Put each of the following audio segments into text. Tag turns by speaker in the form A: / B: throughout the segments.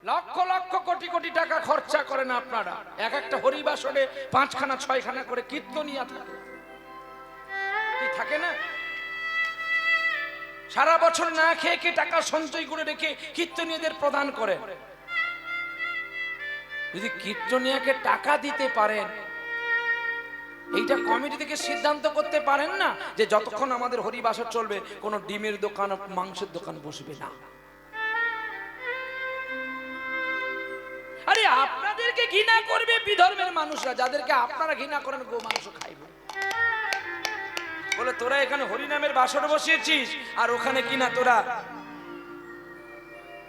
A: লক্ষ লক্ষ কোটি কোটি টাকা খরচা করেন আপনারা, এক একটা হরিবাসরে 5খানা 6খানা করে কীর্তনিয়া থাকে, কি থাকে না? সারা বছর না খেয়ে কে টাকা সঞ্চয় করে রেখে কীর্তনীয়দের প্রদান করেন। যদি কীর্তনিয়াকে টাকা দিতে পারেন, এইটা কমিটি থেকে সিদ্ধান্ত করতে পারেন না যে যতক্ষণ আমাদের হরিবাসর চলবে কোনো ডিমের দোকান মাংসের দোকান বসবে না। আরে আপনাদেরকে ঘৃণা করবে বিধর্মের মানুষরা, যাদেরকে আপনারা ঘৃণা করেন গো মাংস খাইবে বলে তোরা এখানে হরিনামের বাসর বসিয়েছিস আর ওখানে কিনা তোরা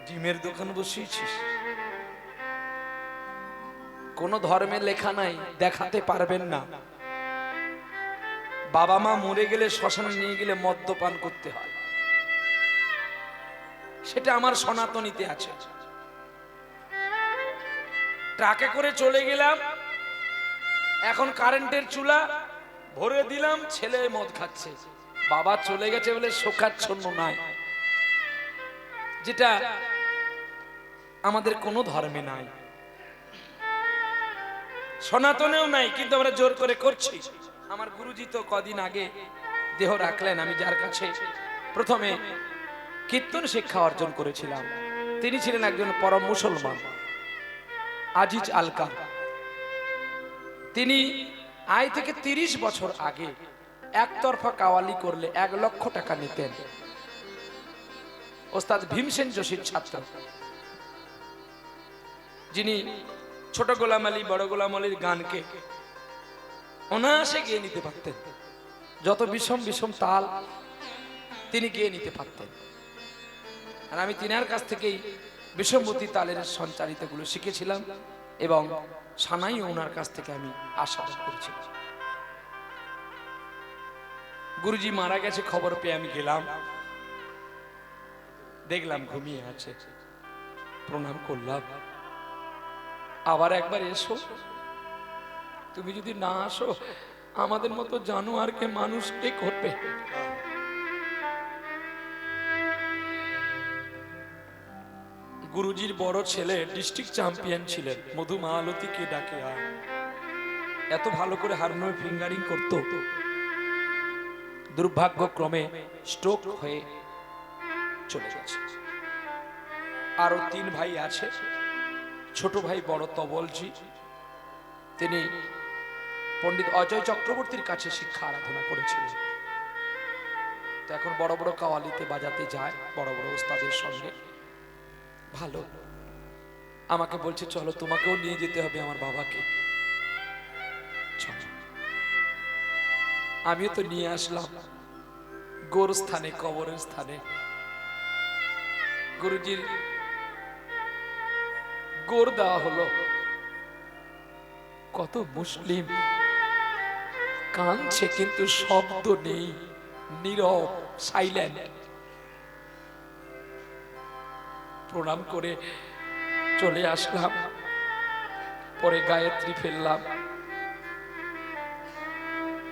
A: ডিমের দোকান বসিয়েছিস। কোন ধর্মে লেখা নাই, দেখাতে পারবেন না। বাবা মা মরে গেলে শ্মশানে নিয়ে গেলে মদ্যপান করতে হয়, সেটা আমার সনাতনীতে আছে। ট্রাকে করে চলে গেলাম, এখন কারেন্টের চুলা ভরে দিলাম, ছেলে মদ খাচ্ছে, বাবা চলে গেছে বলে শোকাচ্ছন্ন নাই, যেটা আমাদের কোনো ধর্মে নাই, সনাতনেও নাই, কিন্তু আমরা জোর করে করছি। আমার গুরুজি তো কদিন আগে দেহ রাখলেন, আমি যার কাছে প্রথমে কীর্তন শিক্ষা অর্জন করেছিলাম, তিনি ছিলেন একজন পরম মুসলমান, আজিজ আলকা। তিনি আজ থেকে 30 বছর আগে একতরফা কাওয়ালি করলে 1 লক্ষ টাকা নিতেন। ওস্তাদ ভীমসেন যোশীর ছাত্র, যিনি ছোট গোলাম আলী বড় গোলাম আলীর গানকে অনায়াসে গিয়ে নিতে পারতেন, যত বিষম বিষম তাল তিনি গিয়ে নিতে পারতেন। আর আমি তিনার কাছ থেকেই বিষমবতী তালের সঞ্চারিত গুলো শিখেছিলাম এবং সানাই ওনার কাছ থেকে আমি আস্বাদন করেছিলাম। গুরুজি মারা গেছে খবর পেয়ে আমি গেলাম, দেখলাম ঘুমিয়ে আছে, প্রণাম করলাম, আবার একবার এসো, তুমি যদি না আসো আমাদের মতো জানোয়ারকে মানুষ কে করবে? গুরুজির বড় ছেলে ডিস্ট্রিক্ট চ্যাম্পিয়ন ছিলেন, মধু মালতীকে ডাকে আয়, এত ভালো করে হারমোনিয়াম ফিঙ্গারিং করত। দুর্ভাগ্যক্রমে স্ট্রোক হয়ে চলে গেছে। আরো 3 ভাই আছে, ছোট ভাই বড় তবলজি, তিনি পণ্ডিত অজয় চক্রবর্তীর কাছে শিক্ষা আরাধনা করেছিলেন, তো এখন বড় বড় কাওয়ালিতে বাজাতে যায় বড় বড় ওস্তাদের সঙ্গে। ভালো, আমাকে বলছে চলো তোমাকেও নিয়ে যেতে হবে আমার বাবাকে। আমিও তো নিয়ে আসলাম গোর স্থানে, কবরের স্থানে। গুরুজির গোর দেওয়া হলো, কত মুসলিম কাঁদছে কিন্তু শব্দ নেই, নীরব, সাইলেন্ট। প্রণাম করে চলে আসলাম, পরে গায়ত্রী ফেললাম।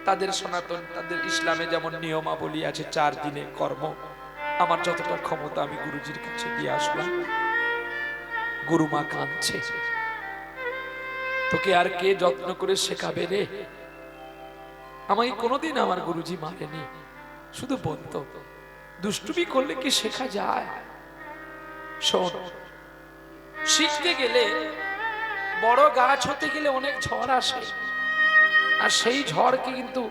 A: তাদের সনাতন, তাদের ইসলামে যেমন নিয়মাবলী আছে 4 দিনে কর্ম, আমার যতটা ক্ষমতা আমি গুরুজির কাছে দিয়ে আসলাম। গুরুমা কাঁদছে, তোকে আর কে যত্ন করে শেখাবে রে? আমাকে কোনোদিন আমার গুরুজি মারেনি, শুধু বলতো দুষ্টুমি করলে কি শেখা যায়? শোন, শিখতে গেলে বড় গাছ হতে গেলে অনেক ঝড় আসে, আর সেই ঝড়কে কিন্তু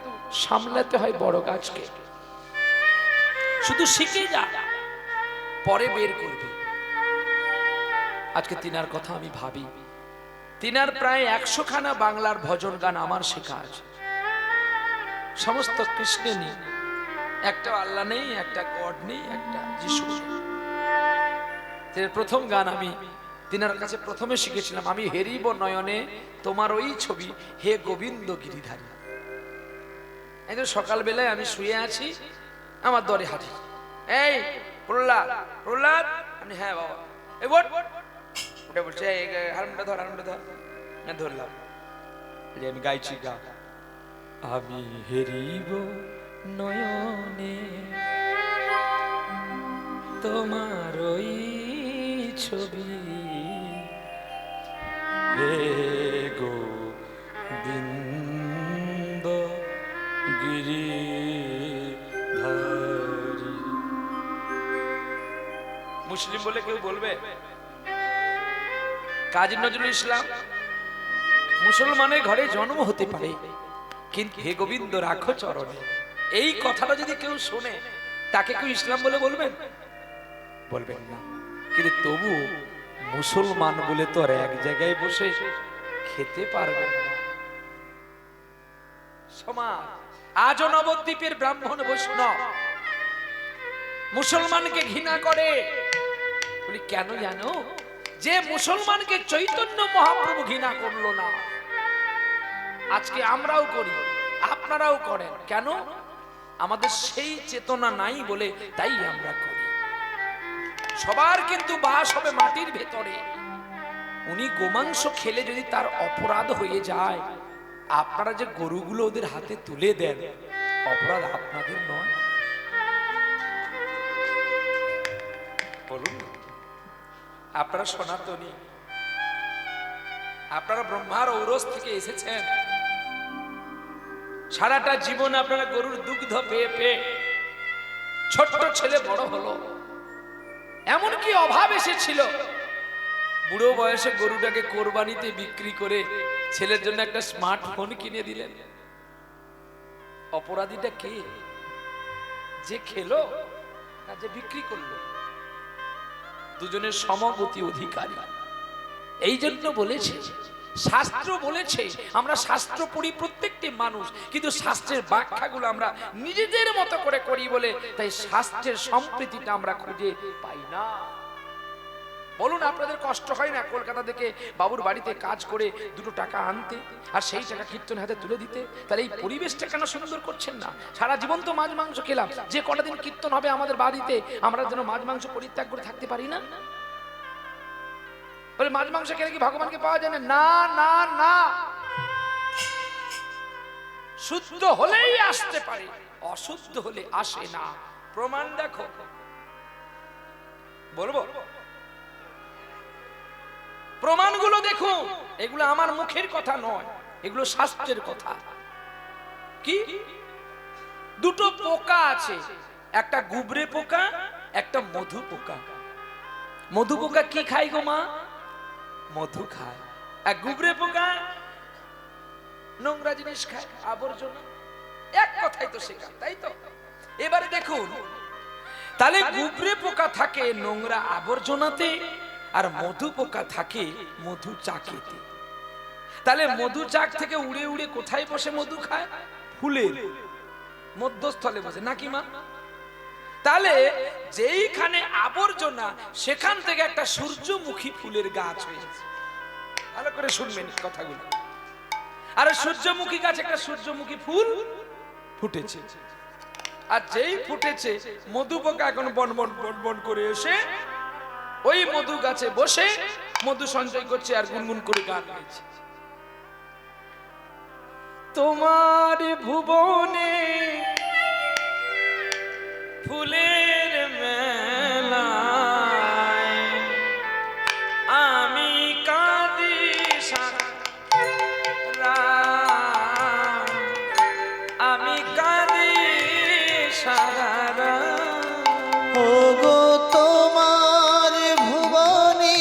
A: সামলাতে হয় বড় গাছকে। শুধু শিখে যা, পরে বের করবে। আজকে তিনার কথা আমি ভাবি, তিনার প্রায় 100খানা বাংলার ভজন গান আমার শেখা আছে, সমস্ত কৃষ্ণে নেই, একটা আল্লাহ নেই, একটা গড নেই, একটা যিশু নেই। প্রথম গান আমি তিনার কাছে প্রথমে শিখেছিলাম, আমি হেরিব নয়নে তোমার ওই ছবি, হে গোবিন্দ গিরিধারী। একদিন সকালবেলায় আমি শুয়ে আছি, আমার দরে হাজির, এই প্রহ্লাদ, প্রহ্লাদ। আমি হ্যাঁ বাবা, এই ওঠ, ওটা বলছে হারমোনিয়ামটা ধর, হারমোনিয়ামটা ধর। ধরলাম, আমি গাইছি গা, আমি হেরিব নয়নে তোমার ওই ছবি, হে গোবিন্দ গিরিধারী। মুসলিম বলে কেউ বলবে? কাজী নজরুল ইসলাম মুসলমানের ঘরে জন্ম হতে পারে, কিন্তু হে গোবিন্দ রাখো চরণে, এই কথাটা যদি কেউ শোনে তাকে কেউ ইসলাম বলে বলবেন? বলবেন না। কিন্তু তবু মুসলমান বলে তো আর এক জায়গায় বসে খেতে পারবেন না। সমাজ আজও নবদ্বীপের ব্রাহ্মণ বৈষ্ণব মুসলমানকে ঘৃণা করে। বলি কেন জানো? যে মুসলমানকে চৈতন্য মহাপ্রভু ঘৃণা করলো না, আজকে আমরাও করি, আপনারাও করেন। কেন? আমাদের সেই চেতনা নাই বলে তাই আমরা করি। সবার কিন্তু বাস হবে মাটির ভেতরে। উনি গোমাংস খেলে যদি তার অপরাধ হয়ে যায়, আপনারা যে গরুগুলো ওদের হাতে তুলে দেন, অপরাধ আপনাদের নয়? বলুন, আপনারা সনাতনী, আপনারা ব্রহ্মার ঔরস থেকে এসেছেন। সারাটা জীবন আপনারা গরুর দুগ্ধ পেয়ে পেয়ে ছোট্ট ছেলে বড় হলো, এমনকি অভাব এসেছিল, বুড়ো বয়সে গরুটাকে কোরবানিতে বিক্রি করে ছেলের জন্য একটা স্মার্টফোন কিনে দিলেন। অপরাধীটা কে? যে খেলো না যে বিক্রি করলো? দুজনের সমগতি অধিকারী। এই জন্য বলেছে, শাস্ত্র বলেছে, আমরা শাস্ত্র পড়ি প্রত্যেকটি মানুষ, কিন্তু শাস্ত্রের ব্যাখ্যাগুলো আমরা নিজেদের মতো করে করি বলে তাই শাস্ত্রের সম্প্রীতিটা আমরা খুঁজে পাই না। বলুন, আপনাদের কষ্ট হয় না কলকাতা থেকে বাবুর বাড়িতে কাজ করে 2 টাকা আনতে, আর সেই টাকা কীর্তন হাতে তুলে দিতে? তাহলে এই পরিবেশটা কেন সুন্দর করছেন না? সারা জীবন তো মাছ মাংস খেলাম, যে কটা দিন কীর্তন হবে আমাদের বাড়িতে আমরা যেন মাছ মাংস পরিত্যাগ করে থাকতে পারি না? বলে মাছ মাংস খেলে কি ভগবানকে পাওয়া যায় না? না না না, শুদ্ধ হলেই আসতে পারে, অশুদ্ধ হলে আসে না। প্রমাণ দেখো। বলবো? প্রমাণগুলো দেখুন। এগুলো আমার মুখের কথা নয়, এগুলো শাস্ত্রের কথা। কি? 2টো পোকা আছে, একটা গুবরে পোকা, একটা মধু পোকা। মধু পোকা কি খায় গো মা? মধু খায়। আর গুবরে পোকা নোংরা জিনিস খায়, আবর্জনা। এক কথাই তো শেখা, তাই তো? এবারে দেখুন, তাহলে গুবরে পোকা থাকে নোংরা আবর্জনাতে, আর মধু পোকা থাকে মধু চাকেতে। তাহলে মধু চাক থেকে উড়ে উড়ে কোথায় বসে মধু খায়? ফুলের মধ্যস্থলে বসে, নাকি মা? তাহলে যেইখানে আবর্জনা, সেখান থেকে একটা সূর্যমুখী ফুলের গাছ হয়েছে। ভালো করে শুনবেন কথাগুলো। আর সূর্যমুখী গাছ, একটা সূর্যমুখী ফুল ফুটেছে। আর যেই ফুটেছে, মধু পোকা এখন বনবন বনবন করে এসে ওই মধু গাছে বসে মধু সঞ্চয় করছে আর গুনগুন করে গান গাইছে। তোমার ভুবনে ফুলের মেলায় আমি কাঁদি সারা, আমি কাঁদি সারা।
B: ও গো তোমার ভুবনে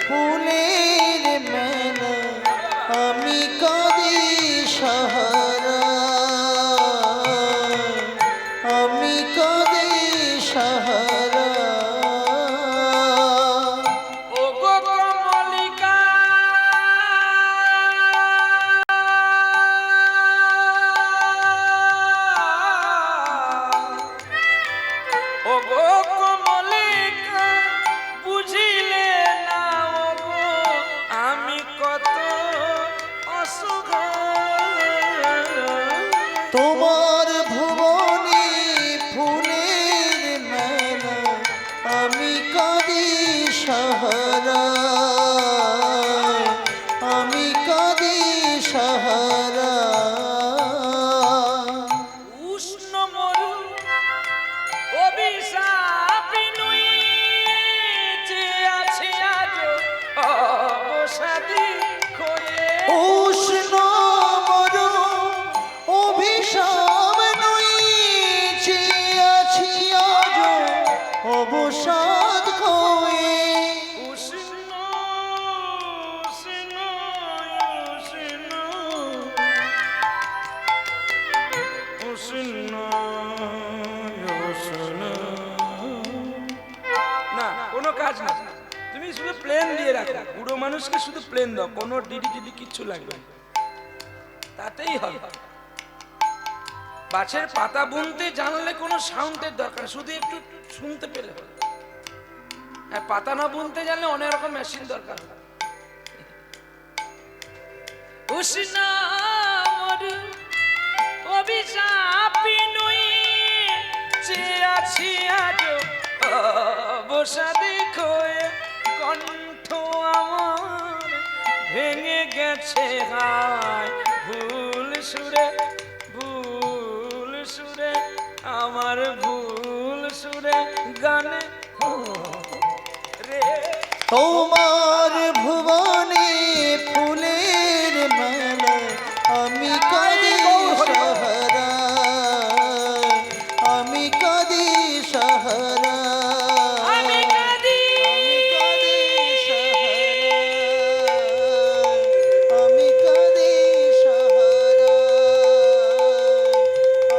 B: ফুলের মেলা, আমি কাঁদি সাহারা, আমি কাঁদি সাহারা।
A: ও গো কমলিকা ও গো কমলিকা, বুঝিলে না ও গো আমি কত অসহায়।
B: তোমার ভুবনে ফুলের মেলা, আমি কাঁদি সাহারা, আমি কাঁদি সাহারা।
A: উষ্ণ মরু অভিশাপিনুই যে আছে আজ অবসাদী। প্লেন দিয়ে রাখো, বুড়ো মানুষকে শুধু প্লেন দাও, কোনো ডিডি টিডি কিচ্ছু লাগবে না, তাতেই হবে। গাছের পাতা বুনতে জানলে কোনো সাউন্ডের দরকার, শুধু একটু শুনতে পেলে হবে। আর পাতা না বুনতে জানলে অনেক রকম মেশিন দরকার। উষ্ণা মরু অভিশাপী নই, চেয়ে আছি আজ অবসাদে খয়ে, কণ্ঠ আমার ভেঙে গেছে হায় ভুল সুরে, ভুল সুরে আমার ভুল সুরে গানে রে।
B: তোমার ভুবনে ফুলের মেলা আমি কাঁদি সাহারা, আমি কাঁদি সাহারা,
A: আমি কাঁদি
B: আমি কাঁদি সাহারা, আমি কাঁদি সাহারা,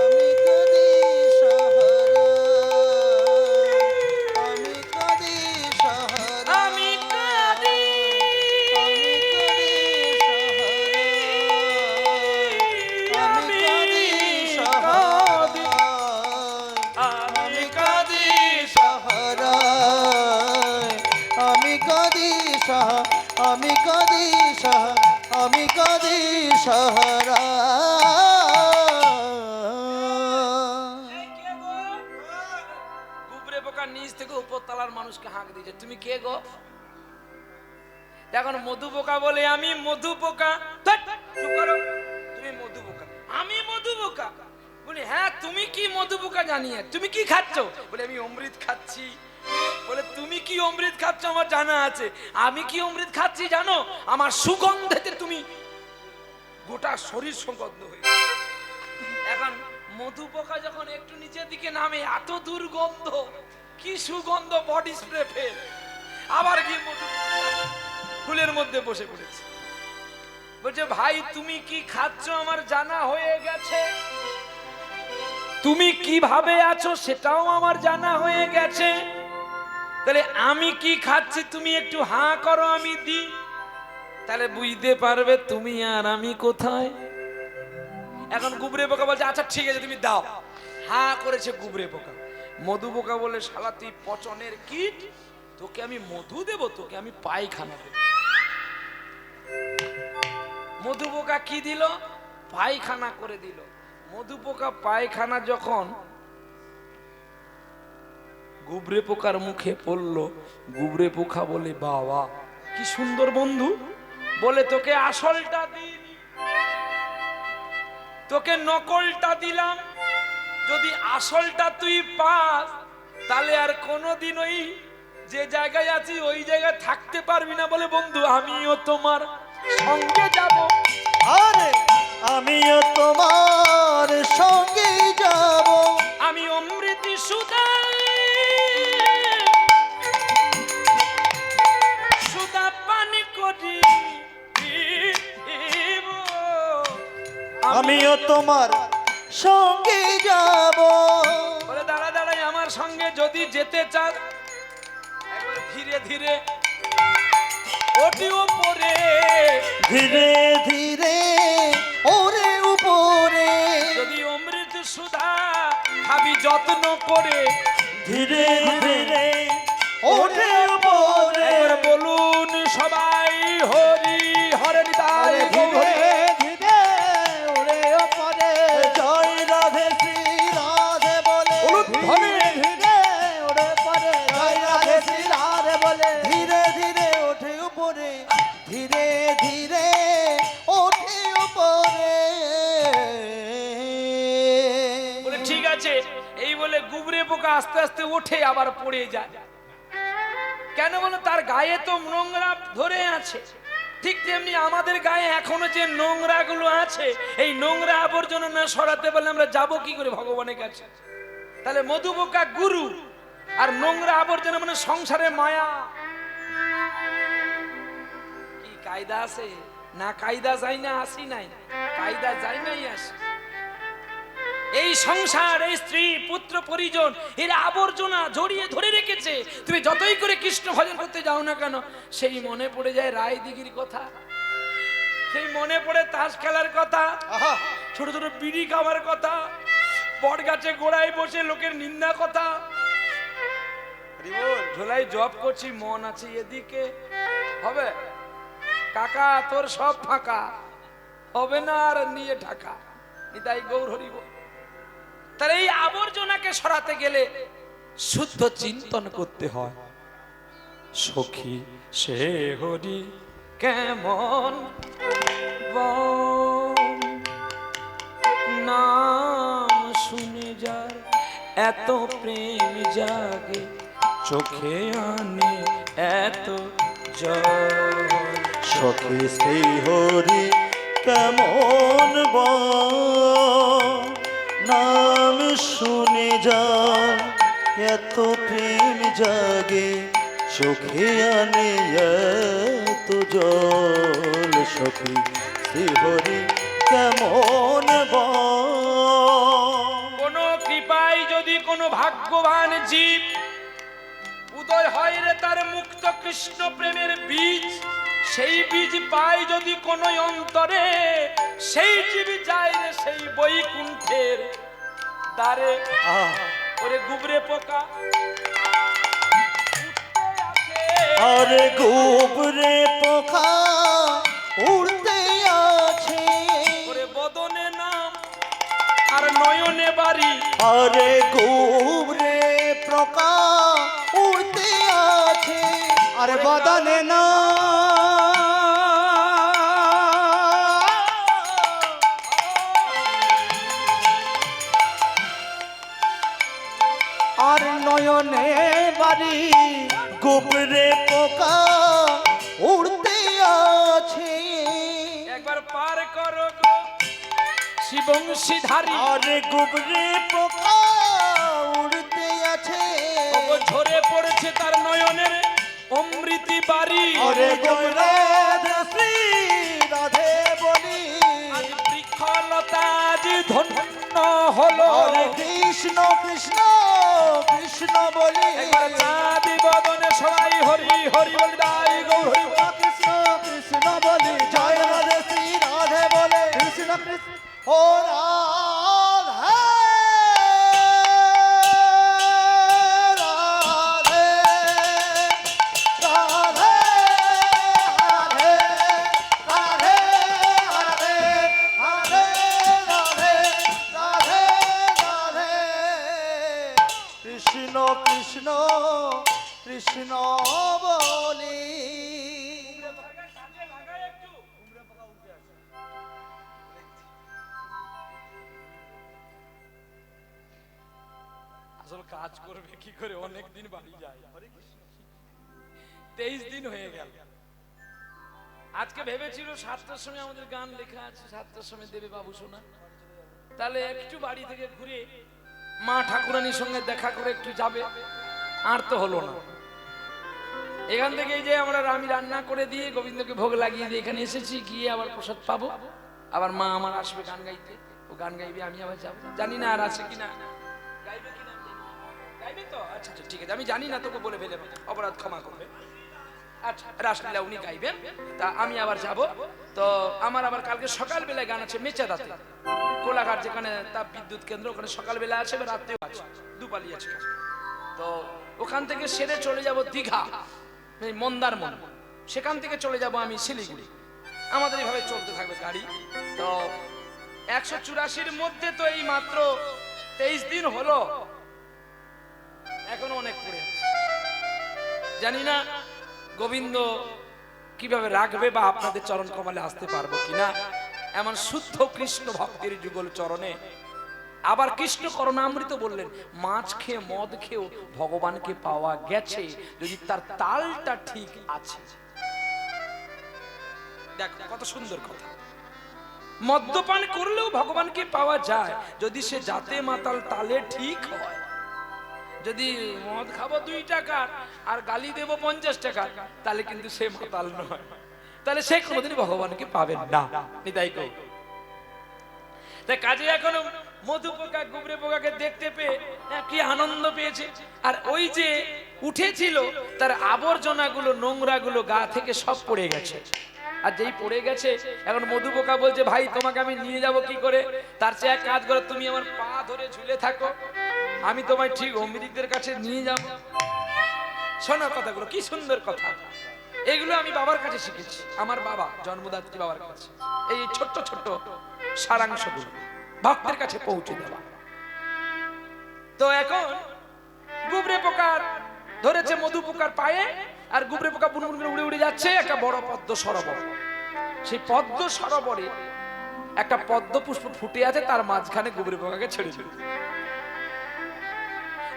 B: আমি কাঁদি সাহারা,
A: আমি কাঁদি
B: আমি কাঁদি সাহারা, আমি কাঁদি সাহারা, আমি কাঁদি সাহা, আমি কাঁদি সাহারা।
A: গুবরে পোকার নিচ থেকে উপর তলার মানুষকে হাঁক দিয়েছে, তুমি কে গো? এখন মধু পোকা বলে আমি মধু পোকা। ধ্যাৎ, চুপ করো, তুমি মধু পোকা, আমি মধু পোকা। বলি হ্যাঁ তুমি কি মধু পোকা জানিয়ে, তুমি কি খাচ্ছ? বলে আমি অমৃত খাচ্ছি। বলে তুমি কি অমৃত খাচ্ছ আমার জানা আছে, আমি কি অমৃত খাচ্ছি জানো? আমার সুগন্ধেতে তুমি গোটা শরীর সুগন্ধ হয়ে। এখন মধু পোকা যখন একটু নিচের দিকে নামে, এত দুর্গন্ধ, কি সুগন্ধ, বডি স্প্রে ফেল, আবার গিয়ে মধু ফুলের মধ্যে বসে পড়েছে। বলছে ভাই তুমি কি খাচ্ছ আমার জানা হয়ে গেছে, তুমি কিভাবে আছো সেটাও আমার জানা হয়ে গেছে, তাহলে আমি কি খাচ্ছি তুমি একটু হাঁ করো, আমি দিই, তাহলে বুঝতে পারবে তুমি আর আমি কোথায়। এখন গুবরে পোকা বলছে আচ্ছা ঠিক আছে তুমি দাও। হাঁ করেছে গুবরে পোকা। মধু পোকা বলে শালা তুই পচনের কীট, তোকে আমি মধু দেব, তোকে আমি পায়খানা দেব। মধু পোকা কি দিল? পায়খানা করে দিল। মধু পোকা পায়খানা যখন গুবরে পোকার মুখে পড়লো, গুবরে পোকা বলে বাবা কি সুন্দর বন্ধু, বলে তোকে আসলটা দিইনি, তোকে নকলটা দিলাম, যদি আসলটা তুই পাস তাহলে আর কোনোদিন ওই যে জায়গায় আছি ওই জায়গায় থাকতে পারবি না। বলে বন্ধু আমিও তোমার সঙ্গে যাব,
B: আরে আমিও তোমার সঙ্গে যাব,
A: আমি অমৃত সুধা সুধা পানি করি,
B: আমিও তোমার সঙ্গে যাব।
A: বলে দাঁড়া দাঁড়াই আমার সঙ্গে যদি যেতে চান একবার ধীরে ধীরে ওটি উপরে,
B: ধীরে ধীরে ওরে উপরে,
A: যদি অমৃত সুধা খাবি যত্ন করে,
B: ধীরে ধীরে ওরে উপরে,
A: একবার বলুন সবাই হরি হরে নিতাই গৌর।
B: ধীরে ওরে উপরে, জয় রাধে শ্রী রাধে বলে,
A: বলুন ধনে।
B: ধীরে ওরে উপরে, জয় রাধে শ্রী রাধে বলে, ধীরে ধীরে ওঠে উপরে, ধীরে ধীরে ওঠে উপরে।
A: বলে ঠিক আছে, এই বলে গুবরে পোকা আস্তে আস্তে ওঠে আবার পড়ে যায়। কেন বলো? তার গায়ে তো নোংরা ধরে আছে, ঠিক তেমনি আমাদের গায়ে এখনো যে নোংরা গুলো আছে, এই নোংরা আবর্জনা না সরাতে পারলে আমরা যাবো কি করে ভগবানের কাছে? তাহলে মধু পোকা গুরু, আর নোংরা আবর্জনা মানে সংসারে মায়া। কি কায়দা আছে না? কায়দা যাই না আসি নাই, কায়দা যাই নাই আসি। এই সংসার, এই স্ত্রী পুত্র পরিজন, এর আবর্জনা জড়িয়ে ধরে রেখেছে। তুমি যতই করে কৃষ্ণ ভজন করতে যাও না কেন, সেই মনে পড়ে যায় রায় দিঘির কথা, সেই মনে পড়ে তাস খেলার কথা, ছোট ছোট বিড়ি খাওয়ার কথা, বট গাছে গোড়ায় বসে লোকের নিন্দা কথা। ঝোলাই জব করছি, মন আছে এদিকে, হবে কাকা তোর সব ফাঁকা, হবে না আর নিয়ে ঢাকা। নিতাই গৌর হরিব। তাহলে এই আবর্জনাকে সরাতে গেলে শুদ্ধ চিন্তন করতে হয়। সখী সে হরি কেমন বন, নাম শুনে যার এত প্রেম জাগে, চোখে আনে এত জল।
B: সখী শ্রী হরি কেমন নাম শুনে যা এত প্রেম জাগে, চোখে আনে এত জল। সখী শ্রী হরি কেমন
A: কোন কৃপায় যদি কোনো ভাগ্যবান জীব উদয় হয় রে তার মুক্ত কৃষ্ণ প্রেমের বীজ, সেই বীজ পায় যদি কোন অন্তরে, সেই জীব যায় রে সেই বৈকুণ্ঠের দ্বারে। ওরে গুবরে পোকা
B: আরে গোবরে পোকা উড়তে আছে,
A: ওরে বদনে নাম আর নয়নে বাড়ি।
B: আরে গোবরে পোকা উড়তে আছে, আরে বদনে না আর নয়নে বাড়ি। গোবরে পোকা উড়তে আছে,
A: একবার পার করো গো শিবংশীধারী।
B: আরে গোবরে পোকা উড়তে আছে,
A: ওগো ঝরে পড়েছে তার নয়নের অমৃতি বাড়ি।
B: আরে গোবরে শ্রী রাধে বলি,
A: আজ বৃক্ষলতা আজ ধন্য হলো।
B: আরে কৃষ্ণ কৃষ্ণ কৃষ্ণ বলি,
A: একবার চাঁদ বদনে সবাই হরি হরি বলি দাই গৌর হরি বল।
B: কৃষ্ণ কৃষ্ণ বলি, জয় রাধে শ্রী রাধে বলে, কৃষ্ণ কৃষ্ণ ও রাধে রাধে রাধে রাধে রাধে রাধে রাধে রাধে রাধে রাধে। কৃষ্ণ কৃষ্ণ কৃষ্ণ বলি।
A: আসল কাজ করবে কি করে, অনেক দিন বাড়ি যায়, 23 দিন হয়ে গেল। আজকে ভেবেছিল 7টার সময় আমাদের গান লেখা আছে, 7টার সময় দেবে বাবু শোনা, তাহলে একটু বাড়ি থেকে ঘুরে মা ঠাকুরানীর সঙ্গে দেখা করে একটু যাবে, আর তো হলো না। এখান থেকে এই যে আমরা আমি রান্না করে দিয়ে গোবিন্দকে ভোগ লাগিয়ে দিয়ে এখানে এসেছি, গিয়ে আবার প্রসাদ পাবো, আবার মা আমার আসবে গান গাইতে, ও গান গাইবে, আমি আবার যাবো, জানি না আর আছে কিনা, গাইবে কিনা আমি জানি না। গাইবে তো? আচ্ছা আচ্ছা ঠিক আছে, আমি জানি না, তোকে বলে ফেলে অপরাধ ক্ষমা করবে। আচ্ছা রাসলীলা উনি গাইবেন, তা আমি আবার যাব। তো আমার আবার কালকে সকালবেলায় গান আছে মেচাদাতে, কোলাঘাট যেখানে তাপ বিদ্যুৎ কেন্দ্র, ওখানে সকালবেলা আছে, রাত্রেও আছে, দুপালি আছে। তো ওখান থেকে সেরে চলে যাব দীঘা, মন্দারমণ, সেখান থেকে চলে যাব আমি শিলিগুড়ি। আমাদের এইভাবে চলতে থাকবে গাড়ি। তো 184-র মধ্যে তো এই মাত্র 23 দিন হলো, এখনো অনেক পড়ে আছে। জানি না গোবিন্দ কিভাবে রাখবে, বা আপনাদের চরণ কমলে আসতে পারবো কিনা, এমন শুদ্ধ কৃষ্ণ ভক্তের যুগল চরণে। আবার কৃষ্ণ করুণামৃত বললেন, মাছ খেয়ে মদ খেয়েও ভগবানকে পাওয়া গেছে, যদি তার তালটা ঠিক আছে। দেখো কত সুন্দর কথা। মদ্যপান করলেও ভগবানকে পাওয়া যায়, যদি সে জাতে মাতাল তালে ঠিক হয়। যদি মদ খাবো 2 টাকার আর গালি দেব 50 টাকার, তাহলে কিন্তু সে মাতাল নয়, তাহলে সে কোনোদিন ভগবানকে পাবেন না। নিতাই কই তাই কাজে এখন মধু পোকা গুবরে পোকাকে দেখতে পেয়ে কি আনন্দ পেয়েছে। আর ওই যে উঠেছিল তার আবর্জনাগুলো নোংরাগুলো গা থেকে সব পড়ে গেছে। আর যেই পড়ে গেছে এখন মধু পোকা বলছে ভাই তোমাকে আমি নিয়ে যাব কি করে, তার চেয়ে এক কাজ করো তুমি আমার পা ধরে ঝুলে থাকো, আমি তোমায় ঠিক অমৃতদের কাছে নিয়ে যাব। শোনো কথাগুলো, কি সুন্দর কথা। এগুলো আমি বাবার কাছে শিখেছি, আমার বাবা জন্মদাত্রী বাবার কাছে। এই ছোট্ট ছোট্ট সারাংশগুলো ভক্তের কাছে পৌঁছে দেওয়া। তো এখন গুবরে পোকার ধরেছে মধু পোকার পায়ে, আর গুবরে পোকা বুনবুন করে উড়ে উড়ে যাচ্ছে একটা বড় পদ্ম সরোবর। সেই পদ্ম সরোবরে একটা পদ্ম পুষ্প ফুটে আছে, তার মাঝখানে গুবরে পোকাকে ছেড়ে দিল।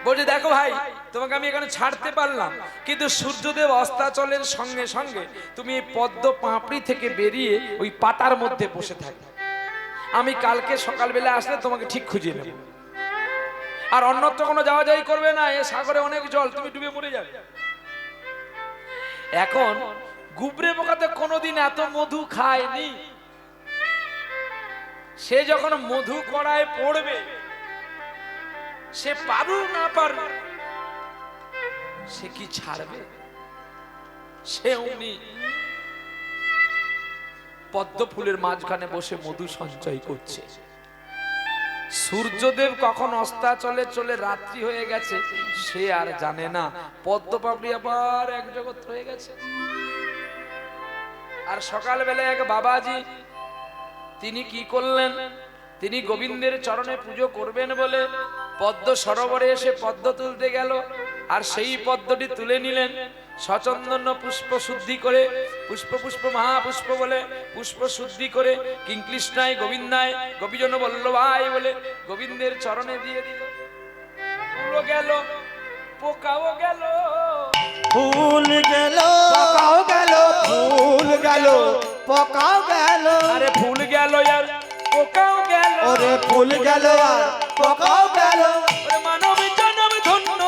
A: বলছে দেখো ভাই তোমাকে আমি এখানে ছাড়তে পারলাম, কিন্তু সূর্যদেব অস্তাচলের সঙ্গে সঙ্গে তুমি এই পদ্ম পাপড়ি থেকে বেরিয়ে ওই পাতার মধ্যে বসে থাকবে, আমি কালকে সকালবেলা আসলে তোমাকে ঠিক খুঁজে নেব। আর অন্যত্র কোনো যাওয়া যাই করবে না, এ সাগরে অনেক জল, তুমি ডুবে মরে যাবে। এখন গুবরে পোকা তো কোনোদিন এত মধু খায়নি, সে যখন মধু কড়ায় পড়বে সে পারুক না পারুক সে কি ছাড়বে? সে অমনি পদ্ম ফুলের মাঝখানে বসে মধু সঞ্চয় করছে। সূর্যদেব কখন অস্তাচলে চলে রাত্রি হয়ে গেছে সে আর জানে না, পদ্ম পাপড়ি আবার এক জগৎ হয়ে গেছে। আর সকালবেলায় এক বাবাজি তিনি কি করলেন, তিনি গোবিন্দের চরণে পুজো করবেন বলে পদ্ম সরোবরে এসে পদ্ম তুলতে গেল। আর সেই পদ্মটি তুলে নিলেন, সচন্দন পুষ্প শুদ্ধি করে, পুষ্প পুষ্প মহাপুষ্প বলে পুষ্প শুদ্ধি করে কিংকৃষ্ণায় গোবিন্দায় গোপীজন বল্লভায় বলে গোবিন্দের চরণে দিয়ে দিল। ফুলও গেল পোকাও গেল,
B: ফুল গেল পোকাও গেল, ফুল গেল পোকাও গেল,
A: আরে ফুল গেল আর পোকাও গেল,
B: ওরে ফুল গেল আর পোকাও গেল,
A: ওরে মানব জনম ধন্য,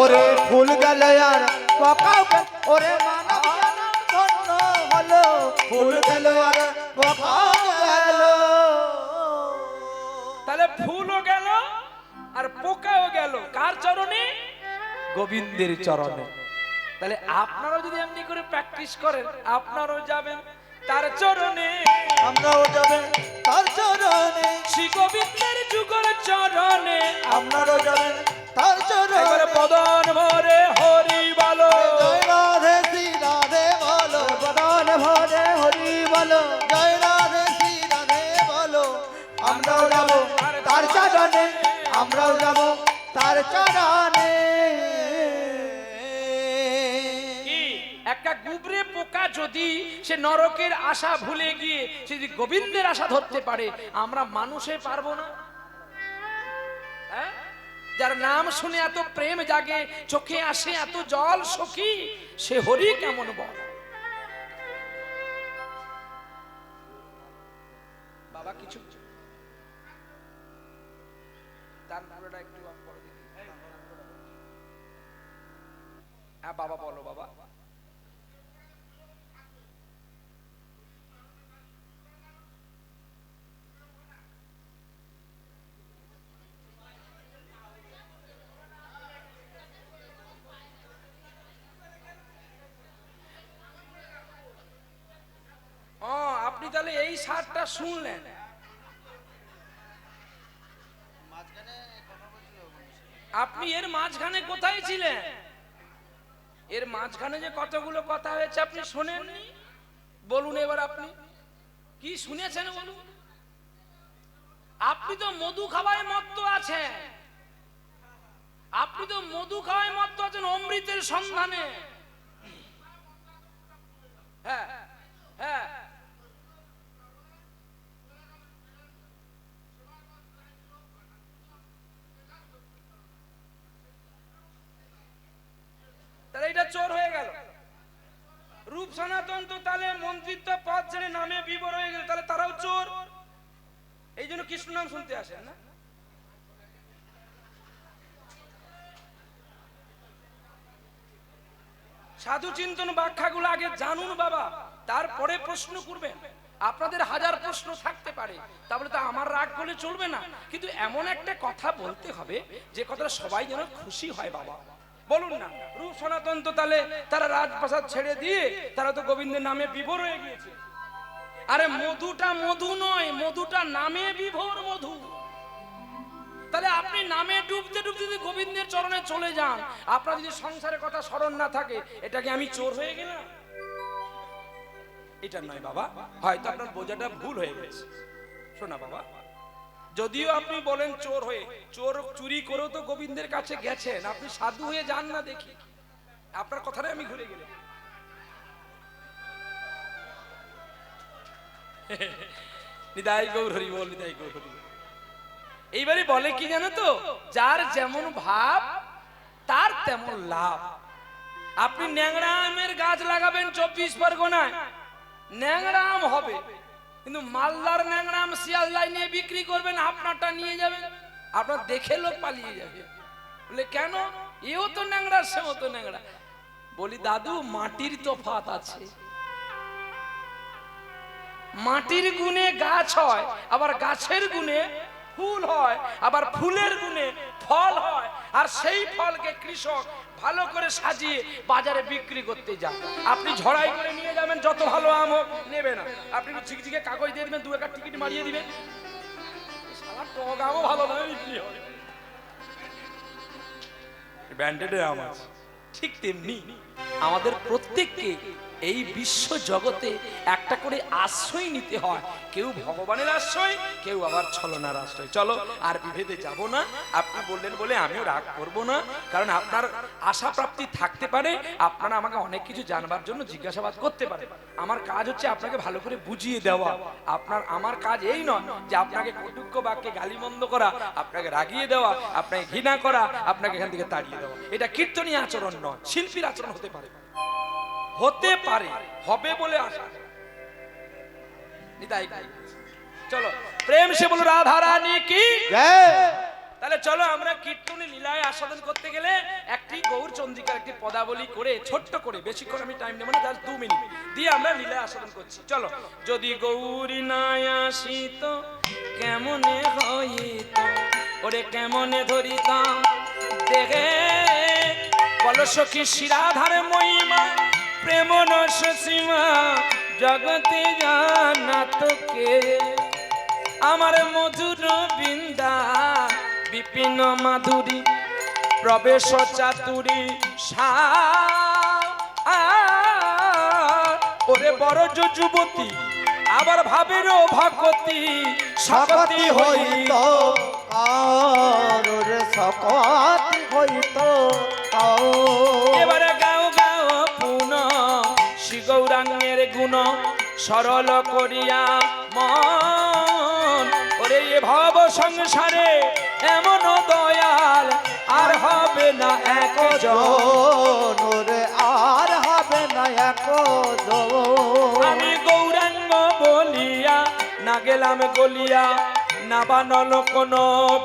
B: ওরে ফুল গেল আর পোকাও গেল, ওরে মানব জনম ধন্য হলো, ফুল গেল আর পোকাও গেল।
A: তাহলে ফুলও গেল আর পোকাও গেল কার চরণে? গোবিন্দের চরণে। তাহলে আপনারাও যদি এমনি করে প্র্যাকটিস করেন আপনারাও যাবেন তার চরণে,
B: আমরাও যাবেন তার চরণে,
A: শ্রী গোবিন্দের যুগল চরণে,
B: আপনারাও যাবেন তার চরণে।
A: একবারে বদন ভরে হরি বলো,
B: জয় রাধে শ্রী রাধে বলো, বদন ভরে হরি বলো, জয় রাধে শ্রী রাধে বলো। আমরাও যাব তার চরণে, আমরাও যাব তার চরণে।
A: কি একটা গুবরে পোকা যদি সে নরকের আশা ভুলে গিয়ে সে যদি গোবিন্দের আশা ধরতে পারে, আমরা মানুষে পারবো না? হ্যাঁ? যার নাম শুনে এত প্রেম জাগে, চোখে আসে এত জল সখী, সে হরি কেমন বল? বাবা কিছু তার নামটা একটু অফ করে দিন। হ্যাঁ বাবা বলো বাবা। আপনি তাহলে এই সারটা শুনলেন, আপনি এর মাঝখানে কোথায় ছিলেন? এর মাঝখানে যে কতগুলো কথা হয়েছে আপনি শোনেননি? বলুন এবার আপনি কি শুনেছেন বলুন। আপনি তো মধু খাওয়ায় মত্ত আছেন, আপনি তো মধু খাওয়ায় মত্ত আছেন অমৃতের সন্ধানে। হ্যাঁ হ্যাঁ, তাহলে এটা চোর হয়ে গেল। রূপ সনাতন তো তাহলে মন্ত্রিত্ব পদ ছেড়ে নামে বিবর হয়ে গেল, তাহলে তারাও চোর। এই জন্য কৃষ্ণ নাম শুনতে আসেন না। সাধু চিন্তন ব্যাখ্যাগুলো আগে জানুন বাবা, তারপরে প্রশ্ন করবেন।
C: আপনাদের হাজার প্রশ্ন থাকতে পারে, তাহলে তো আমার রাগ করলে চলবে না, কিন্তু এমন একটা কথা বলতে হবে যে কথাটা সবাই যেন খুশি হয়। বাবা বলুন না, রূপ সনাতন তো তাহলে তারা রাজপ্রাসাদ ছেড়ে দিয়ে তারা তো গোবিন্দের নামে বিভোর হয়ে গিয়েছে। আরে মধুটা মধু নয়, মধুটা নামে বিভোর মধু। তাহলে আপনি নামে ডুবতে ডুবতে যদি গোবিন্দের চরণে চলে যান, আপনার যদি সংসারের কথা স্মরণ না থাকে, এটাকে আমি চোর হয়ে গেলাম? এটা নয় বাবা, হয়তো আপনার বোঝাটা ভুল হয়ে গেছে। শোনা বাবা, যদিও আপনি বলেন চোর হয়ে, চোর চুরি করেও তো গোবিন্দের কাছে গেছেন, আপনি সাধু হয়ে যান না দেখি। আপনার কথাটাই আমি ঘুরে গেলাম। নিতাই গৌর হরি বল, নিতাই গৌর হরি বল। এইবারে বলে কি জানো তো, যার যেমন ভাব তার তেমন লাভ। আপনি ন্যাংরা আমের গাছ লাগাবেন 24 পরগনায়, ন্যাংরা আম হবে, কিন্তু মালদার ন্যাংরা আম শিয়ালদায় নিয়ে বিক্রি করবেন, আপনারটা নিয়ে যাবেন, আপনার দেখে লোক পালিয়ে যাবে। বলে কেন? এও তো ন্যাংরা, সেও তো ন্যাংরা। বলি দাদু, মাটির তফাৎ আছে। মাটির গুণে গাছ হয়, আবার গাছের গুণে ফুল হয়, আবার ফুলের গুণে ফল হয়, আর সেই ফলকে কৃষক ভালো করে সাজিয়ে বাজারে বিক্রি করতে যায়। আপনি ঝড়াই করে নিয়ে যাবেন, যত ভালো আম হোক নেবে না, আপনি ঝিকঝিকে কাগজ দিয়ে দিবেন, 2 টাকা টিকিট মারিয়ে দিবেন, সারা টক আমও ভালো নয় বিক্রি হবে, ব্র্যান্ডেডের আম আছে। ঠিক তেমনি আমাদের প্রত্যেককে এই বিশ্ব জগতে একটা করে আশ্রয় নিতে হয়। কেউ ভগবানের আশ্রয়, কেউ আবার ছলনার আশ্রয়। চলো আর বিভেদে যাব না। আপনি বললেন বলে আমিও রাগ করব না, কারণ আপনার আশা প্রাপ্তি থাকতে পারে, আপনারা আমাকে অনেক কিছু জানবার জন্য জিজ্ঞাসাবাদ করতে পারে। আমার কাজ হচ্ছে আপনাকে ভালো করে বুঝিয়ে দেওয়া। আমার কাজ এই নয় যে আপনাকে কটুক্য বাক্যে গালিমন্দ করা, আপনাকে রাগিয়ে দেওয়া, আপনাকে ঘৃণা করা, আপনাকে এখান থেকে তাড়িয়ে দেওয়া। এটা কীর্তনীয় আচরণ নয়, শিল্পীর আচরণ হতে পারে, হতে পারে, হবে বলে আশা। নিতাই চলো প্রেম সে বলো রাধা রানী কি
B: জয়।
C: তাহলে চলো আমরা কীর্তনে লীলায় আস্বাদন করতে গেলে একটি গৌর চন্দ্রিকার একটি পদাবলী করে ছোট্ট করে, বেশিক্ষণ আমি টাইম নেব না, জাস্ট 2 মিনিট দিয়ে আমরা লীলায় আস্বাদন করছি। চলো। যদি গৌরী না আসিত কেমনে হইত, ওরে কেমনে ধরিতাম দেখে, বলো সখী শিরাধারে মহিমা, প্রেম নশ সীমা, জগতে জানা তোকে, আমার মধুর বৃন্দা বিপিন মাধুরী, প্রবেশ চাতুরী সা, ওরে বড় যুবতী আবার ভাবের ভকতি,
B: সকতি হইত আর রে সকতি হইত।
C: এবারে গাও গাও পুন শ্রী গৌরাঙ্গের গুণ, সরল করিয়া মন, ওরে এ ভব সংসারে এমন দয়াল আর হবে না একজন,
B: রে আর হবে না একজন।
C: আমি গৌরাঙ্গ বলিয়া না গেলাম গলিয়া, না বানল কোন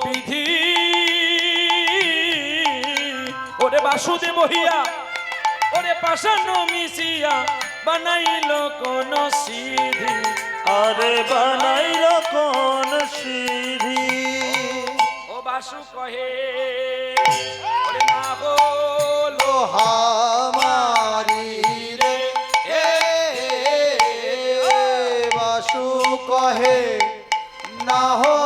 C: বিধি, ওরে বাসুদেব হইয়া ওরে পাশান মিশিয়া বানাইল কোন সিধি,
B: আরে বানাইল কোন সিধি।
C: ও বাসু কহে ওরে না হলো
B: হামারি রে এ বাসু কহে না হো